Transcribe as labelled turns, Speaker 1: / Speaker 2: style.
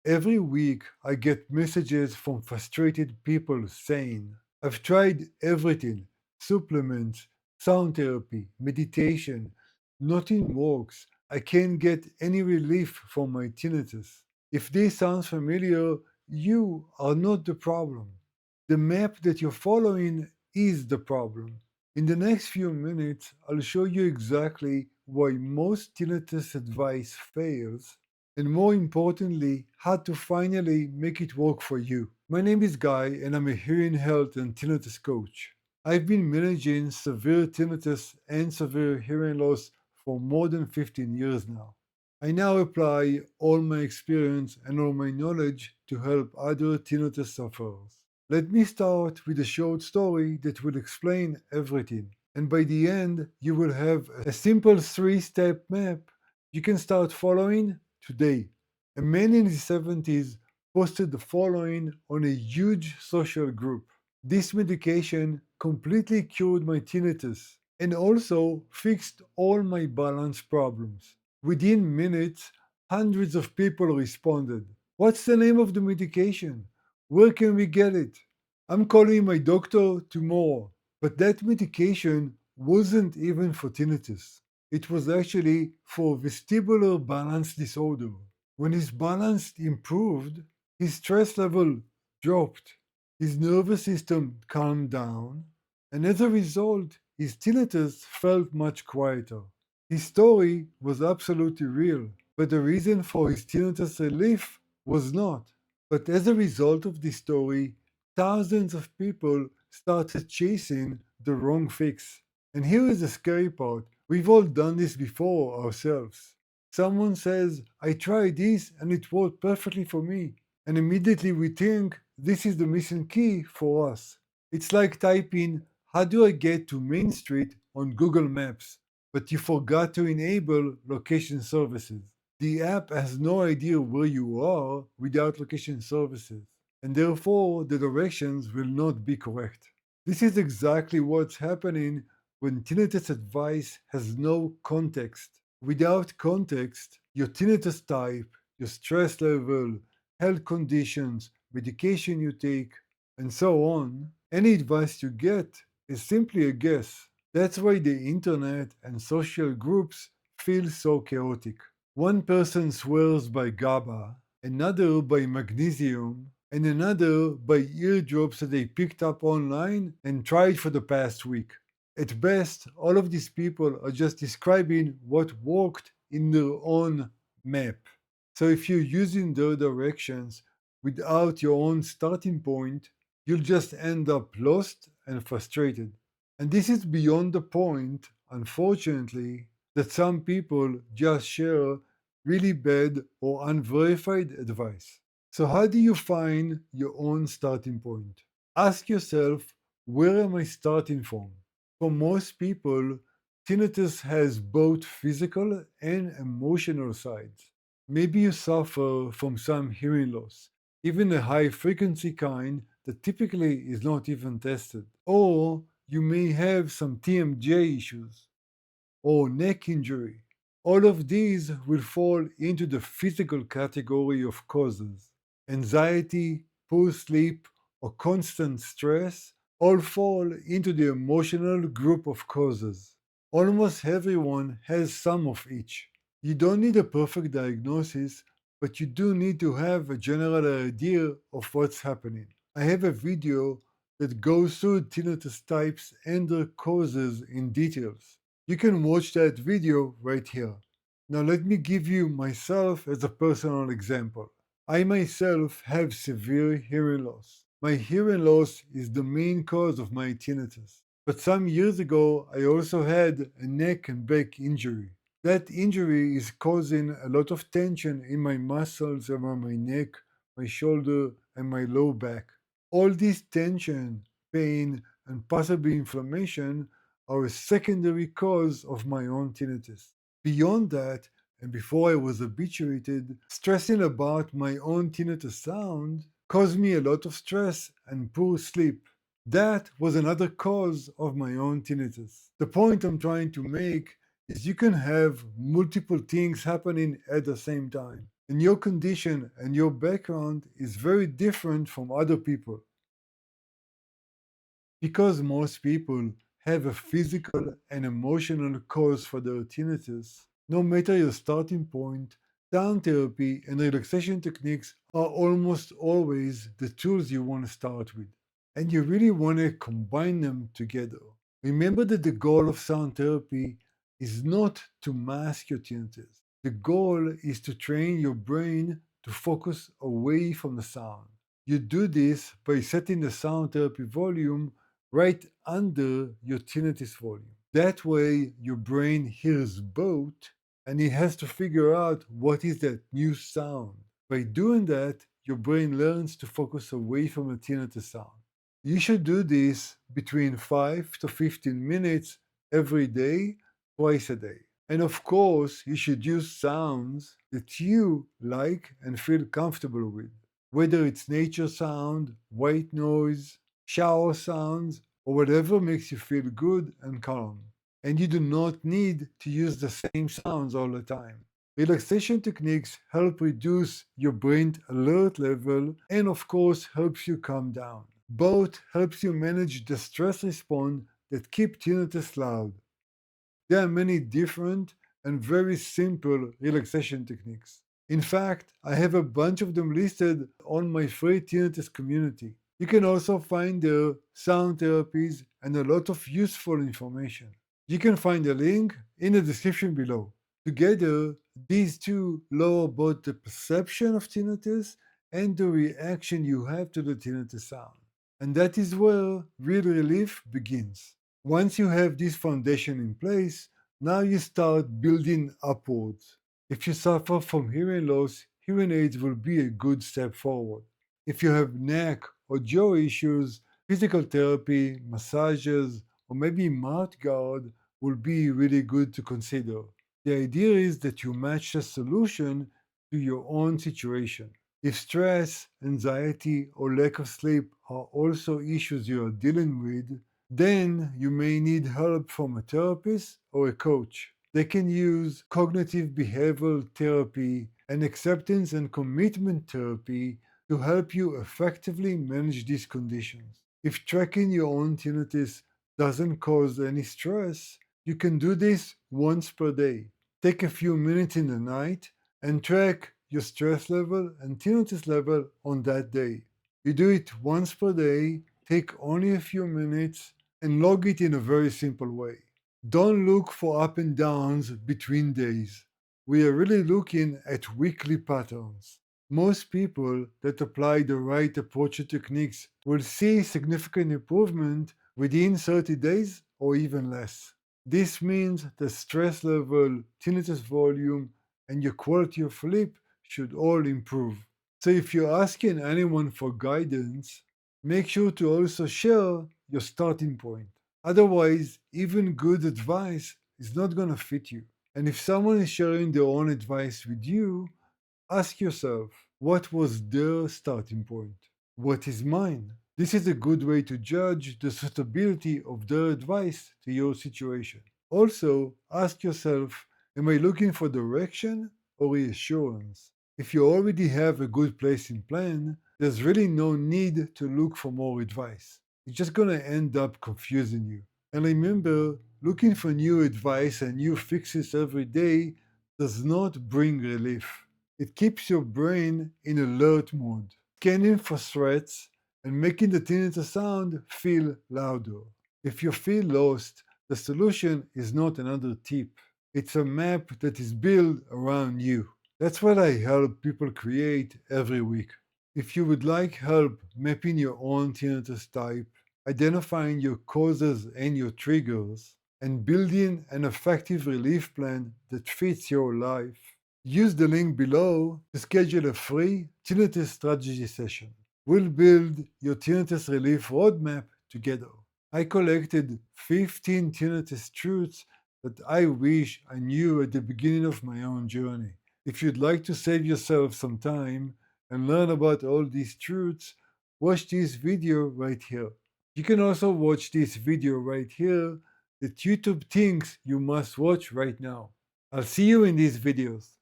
Speaker 1: Every week, I get messages from frustrated people saying, I've tried everything supplements, sound therapy, meditation. Nothing works. I can't get any relief from my tinnitus. If this sounds familiar, you are not the problem. The map that you're following is the problem. In the next few minutes, I'll show you exactly why most tinnitus advice fails and more importantly, how to finally make it work for you. My name is Guy, and I'm a hearing health and tinnitus coach. I've been managing severe tinnitus and severe hearing loss for more than 15 years now. I now apply all my experience and all my knowledge to help other tinnitus sufferers. Let me start with a short story that will explain everything. And by the end, you will have a simple 3-step map you can start following today. A man in his 70s posted the following on a huge social group. This medication completely cured my tinnitus and also fixed all my balance problems. Within minutes, hundreds of people responded. What's the name of the medication? Where can we get it? I'm calling my doctor tomorrow. But that medication wasn't even for tinnitus. It was actually for vestibular balance disorder. When his balance improved, his stress level dropped, his nervous system calmed down, and as a result, his tinnitus felt much quieter. His story was absolutely real, but the reason for his tinnitus relief was not. But as a result of this story, thousands of people started chasing the wrong fix. And here is the scary part. We've all done this before ourselves. Someone says, I tried this and it worked perfectly for me. And immediately we think this is the missing key for us. It's like typing, how do I get to Main Street on Google Maps? But you forgot to enable location services. The app has no idea where you are without location services, and therefore the directions will not be correct. This is exactly what's happening when tinnitus advice has no context. Without context, your tinnitus type, your stress level, health conditions, medication you take, and so on, any advice you get is simply a guess. That's why the internet and social groups feel so chaotic. One person swears by GABA, another by magnesium, and another by eardrops that they picked up online and tried for the past week. At best, all of these people are just describing what worked in their own map. So if you're using their directions without your own starting point, you'll just end up lost and frustrated. And this is beyond the point, unfortunately, that some people just share really bad or unverified advice. So, how do you find your own starting point? Ask yourself, where am I starting from? For most people, tinnitus has both physical and emotional sides. Maybe you suffer from some hearing loss, even a high frequency kind that typically is not even tested. Or you may have some TMJ issues or neck injury. All of these will fall into the physical category of causes. Anxiety, poor sleep, or constant stress all fall into the emotional group of causes. Almost everyone has some of each. You don't need a perfect diagnosis, but you do need to have a general idea of what's happening. I have a video that goes through tinnitus types and their causes in details. You can watch that video right here. Now let me give you myself as a personal example. I myself have severe hearing loss. My hearing loss is the main cause of my tinnitus. But some years ago, I also had a neck and back injury. That injury is causing a lot of tension in my muscles around my neck, my shoulder, and my low back. All this tension, pain, and possibly inflammation are a secondary cause of my own tinnitus. Beyond that, and before I was habituated, stressing about my own tinnitus sound caused me a lot of stress and poor sleep. That was another cause of my own tinnitus. The point I'm trying to make is you can have multiple things happening at the same time. And your condition and your background is very different from other people. Because most people have a physical and emotional cause for their tinnitus, no matter your starting point, sound therapy and relaxation techniques are almost always the tools you want to start with. And you really want to combine them together. Remember that the goal of sound therapy is not to mask your tinnitus. The goal is to train your brain to focus away from the sound. You do this by setting the sound therapy volume right under your tinnitus volume. That way, your brain hears both and it has to figure out what is that new sound. By doing that, your brain learns to focus away from the tinnitus sound. You should do this between 5 to 15 minutes every day, twice a day. And of course, you should use sounds that you like and feel comfortable with, whether it's nature sound, white noise, shower sounds, or whatever makes you feel good and calm. And you do not need to use the same sounds all the time. Relaxation techniques help reduce your brain alert level and of course helps you calm down. Both helps you manage the stress response that keep tinnitus loud. There are many different and very simple relaxation techniques. In fact, I have a bunch of them listed on my free tinnitus community. You can also find there sound therapies and a lot of useful information. You can find a link in the description below. Together, these two lower both the perception of tinnitus and the reaction you have to the tinnitus sound. And that is where real relief begins. Once you have this foundation in place, now you start building upwards. If you suffer from hearing loss, hearing aids will be a good step forward. If you have neck or jaw issues, physical therapy, massages, or maybe mouth guard will be really good to consider. The idea is that you match the solution to your own situation. If stress, anxiety, or lack of sleep are also issues you are dealing with, then you may need help from a therapist or a coach. They can use cognitive behavioral therapy and acceptance and commitment therapy to help you effectively manage these conditions. If tracking your own tinnitus doesn't cause any stress, you can do this once per day. Take a few minutes in the night and track your stress level and tinnitus level on that day. You do it once per day, take only a few minutes, and log it in a very simple way. Don't look for up and downs between days. We are really looking at weekly patterns. Most people that apply the right approach and techniques will see significant improvement within 30 days or even less. This means the stress level, tinnitus volume, and your quality of sleep should all improve. So if you're asking anyone for guidance, make sure to also share your starting point. Otherwise, even good advice is not going to fit you. And if someone is sharing their own advice with you, ask yourself, what was their starting point? What is mine? This is a good way to judge the suitability of their advice to your situation. Also, ask yourself, am I looking for direction or reassurance? If you already have a good place in plan, there's really no need to look for more advice. It's just going to end up confusing you. And remember, looking for new advice and new fixes every day does not bring relief. It keeps your brain in alert mode, scanning for threats and making the tinnitus sound feel louder. If you feel lost, the solution is not another tip. It's a map that is built around you. That's what I help people create every week. If you would like help mapping your own tinnitus type, identifying your causes and your triggers, and building an effective relief plan that fits your life, use the link below to schedule a free tinnitus strategy session. We'll build your tinnitus relief roadmap together. I collected 15 tinnitus truths that I wish I knew at the beginning of my own journey. If you'd like to save yourself some time and learn about all these truths, watch this video right here. You can also watch this video right here that YouTube thinks you must watch right now. I'll see you in these videos.